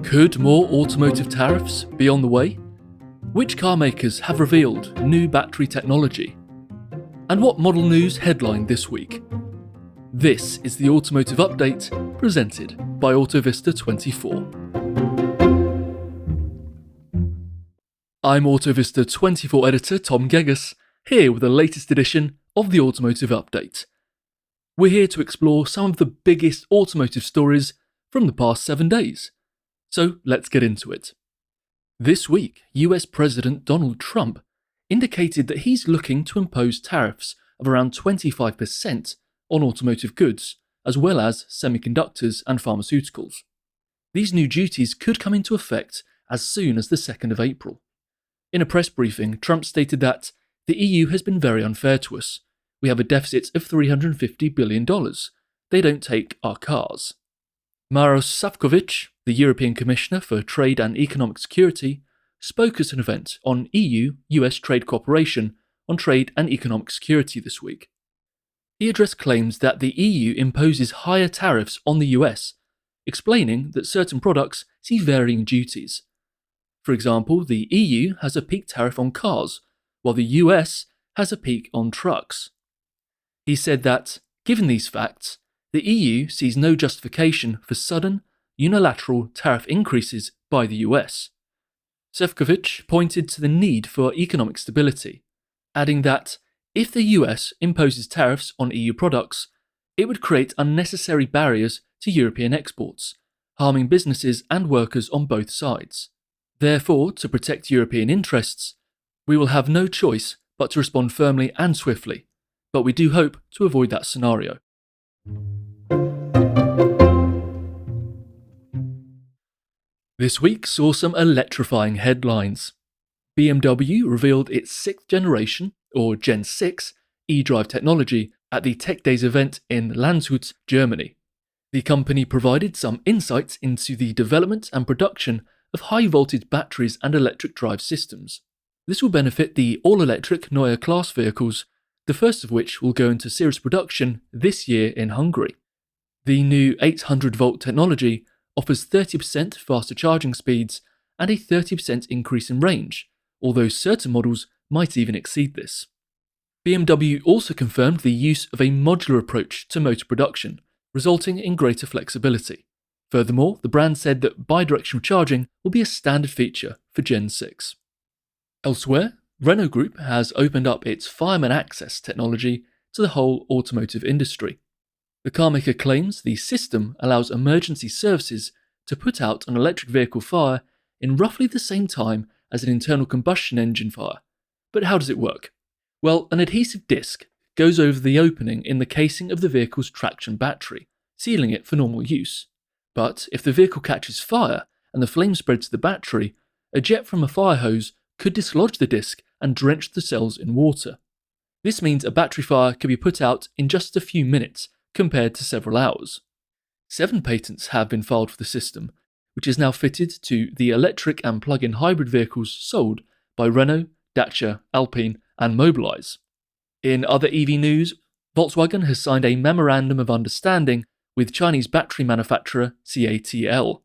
Could more automotive tariffs be on the way? Which car makers have revealed new battery technology? And what model news headlined this week? This is the Automotive Update, presented by AutoVista24. I'm AutoVista24 editor Tom Geggus, here with the latest edition of the Automotive Update. We're here to explore some of the biggest automotive stories from the past 7 days. So let's get into it. This week, US President Donald Trump indicated that he's looking to impose tariffs of around 25% on automotive goods, as well as semiconductors and pharmaceuticals. These new duties could come into effect as soon as the 2nd of April. In a press briefing, Trump stated that the EU has been very unfair to us. We have a deficit of $350 billion. They don't take our cars. Maros Sefcovic, the European Commissioner for Trade and Economic Security, spoke at an event on EU-US trade cooperation on trade and economic security this week. He addressed claims that the EU imposes higher tariffs on the US, explaining that certain products see varying duties. For example, the EU has a peak tariff on cars, while the US has a peak on trucks. He said that, given these facts, the EU sees no justification for sudden, unilateral tariff increases by the US. Sefcovic pointed to the need for economic stability, adding that if the US imposes tariffs on EU products, it would create unnecessary barriers to European exports, harming businesses and workers on both sides. Therefore, to protect European interests, we will have no choice but to respond firmly and swiftly, but we do hope to avoid that scenario. This week saw some electrifying headlines. BMW revealed its 6th generation, or Gen 6, e-drive technology at the Tech Days event in Landshut, Germany. The company provided some insights into the development and production of high-voltage batteries and electric drive systems. This will benefit the all-electric Neue Class vehicles, the first of which will go into series production this year in Hungary. The new 800-volt technology offers 30% faster charging speeds and a 30% increase in range, although certain models might even exceed this. BMW also confirmed the use of a modular approach to motor production, resulting in greater flexibility. Furthermore, the brand said that bidirectional charging will be a standard feature for Gen 6. Elsewhere, Renault Group has opened up its fireman access technology to the whole automotive industry. The carmaker claims the system allows emergency services to put out an electric vehicle fire in roughly the same time as an internal combustion engine fire. But how does it work? Well, an adhesive disc goes over the opening in the casing of the vehicle's traction battery, sealing it for normal use. But if the vehicle catches fire and the flame spreads to the battery, a jet from a fire hose could dislodge the disc and drench the cells in water. This means a battery fire can be put out in just a few minutes compared to several hours. 7 patents have been filed for the system, which is now fitted to the electric and plug-in hybrid vehicles sold by Renault, Dacia, Alpine and Mobilize. In other EV news, Volkswagen has signed a memorandum of understanding with Chinese battery manufacturer CATL.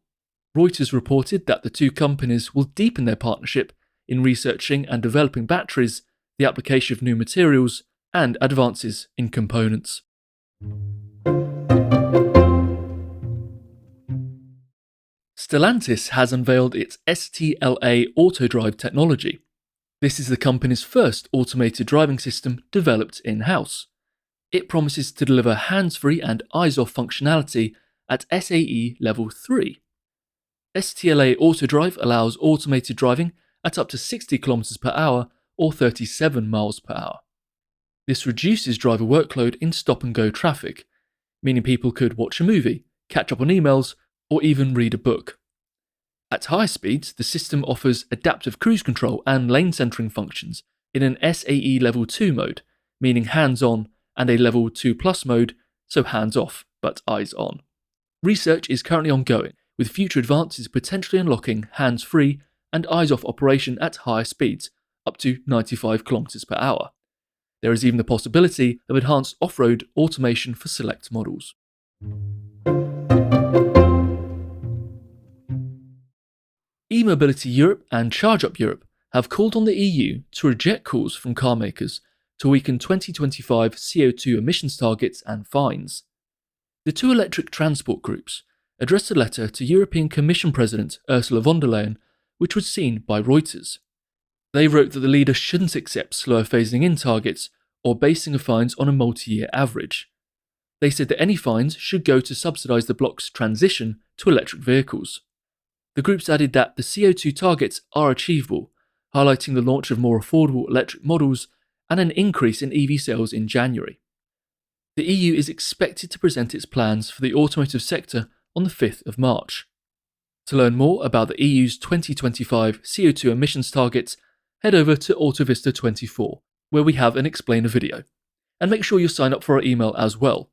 Reuters reported that the two companies will deepen their partnership in researching and developing batteries, the application of new materials, and advances in components. Stellantis has unveiled its STLA Autodrive technology. This is the company's first automated driving system developed in-house. It promises to deliver hands-free and eyes-off functionality at SAE Level 3. STLA Autodrive allows automated driving at up to 60 km per hour or 37 miles per hour. This reduces driver workload in stop-and-go traffic, meaning people could watch a movie, catch up on emails, or even read a book. At high speeds, the system offers adaptive cruise control and lane centering functions in an SAE Level 2 mode, meaning hands-on, and a Level 2 Plus mode, so hands-off but eyes-on. Research is currently ongoing, with future advances potentially unlocking hands-free and eyes-off operation at higher speeds, up to 95 km per hour. There is even the possibility of enhanced off-road automation for select models. E-Mobility Europe and Charge Up Europe have called on the EU to reject calls from carmakers to weaken 2025 CO2 emissions targets and fines. The two electric transport groups addressed a letter to European Commission President Ursula von der Leyen, which was seen by Reuters. They wrote that the leader shouldn't accept slower phasing in targets or basing of fines on a multi-year average. They said that any fines should go to subsidise the bloc's transition to electric vehicles. The groups added that the CO2 targets are achievable, highlighting the launch of more affordable electric models and an increase in EV sales in January. The EU is expected to present its plans for the automotive sector on the 5th of March. To learn more about the EU's 2025 CO2 emissions targets, head over to Autovista24, where we have an explainer video. And make sure you sign up for our email as well.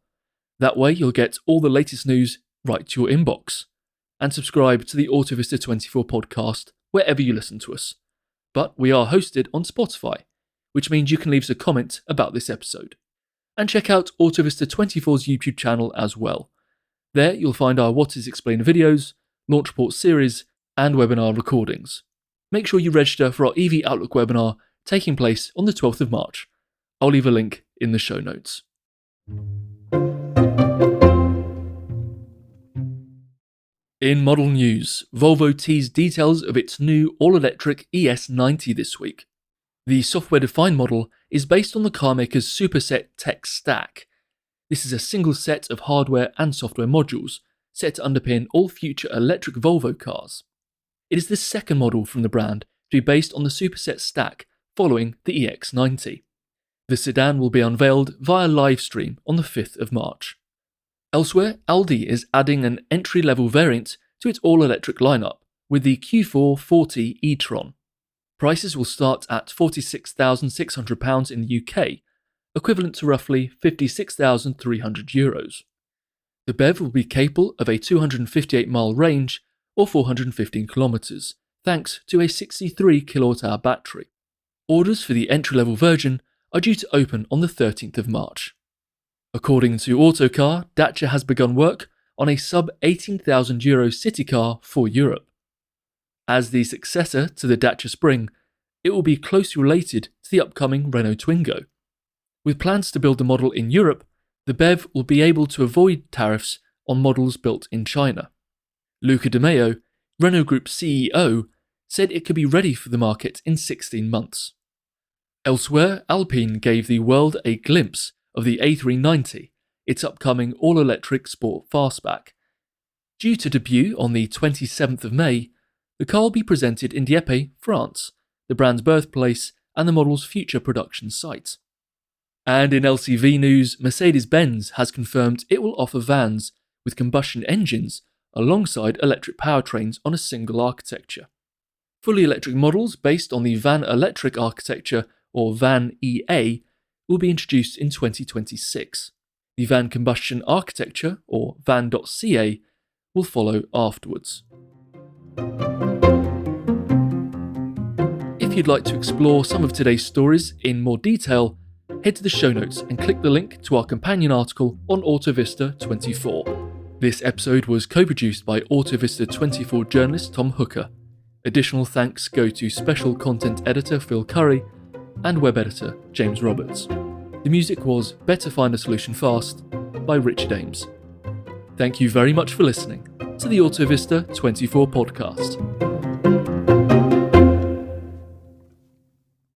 That way you'll get all the latest news right to your inbox. And subscribe to the Autovista24 podcast wherever you listen to us. But we are hosted on Spotify, which means you can leave us a comment about this episode. And check out Autovista24's YouTube channel as well. There you'll find our What is Explained videos, launch report series, and webinar recordings. Make sure you register for our EV Outlook webinar taking place on the 12th of March. I'll leave a link in the show notes. In model news, Volvo teased details of its new all-electric ES90 this week. The software-defined model is based on the carmaker's Superset tech stack. This is a single set of hardware and software modules set to underpin all future electric Volvo cars. It is the second model from the brand to be based on the Superset stack following the EX90. The sedan will be unveiled via livestream on the 5th of March. Elsewhere, Aldi is adding an entry-level variant to its all-electric lineup with the Q4 40 e-tron. Prices will start at £46,600 in the UK, equivalent to roughly €56,300. The BEV will be capable of a 258-mile range or 415 kilometres, thanks to a 63 kWh battery. Orders for the entry-level version are due to open on the 13th of March. According to Autocar, Dacia has begun work on a sub-€18,000 city car for Europe. As the successor to the Dacia Spring, it will be closely related to the upcoming Renault Twingo. With plans to build the model in Europe, the BEV will be able to avoid tariffs on models built in China. Luca De Meo, Renault Group CEO, said it could be ready for the market in 16 months. Elsewhere, Alpine gave the world a glimpse of the A390, its upcoming all-electric sport fastback. Due to debut on the 27th of May, the car will be presented in Dieppe, France, the brand's birthplace and the model's future production site. And in LCV news, Mercedes-Benz has confirmed it will offer vans with combustion engines alongside electric powertrains on a single architecture. Fully electric models based on the Van Electric architecture, or Van EA, will be introduced in 2026. The Van Combustion architecture, or Van.ca, will follow afterwards. If you'd like to explore some of today's stories in more detail, head to the show notes and click the link to our companion article on Autovista24. This episode was co-produced by Autovista24 journalist Tom Hooker. Additional thanks go to special content editor Phil Curry and web editor James Roberts. The music was Better Find a Solution Fast by Richard Ames. Thank you very much for listening to the Autovista 24 podcast.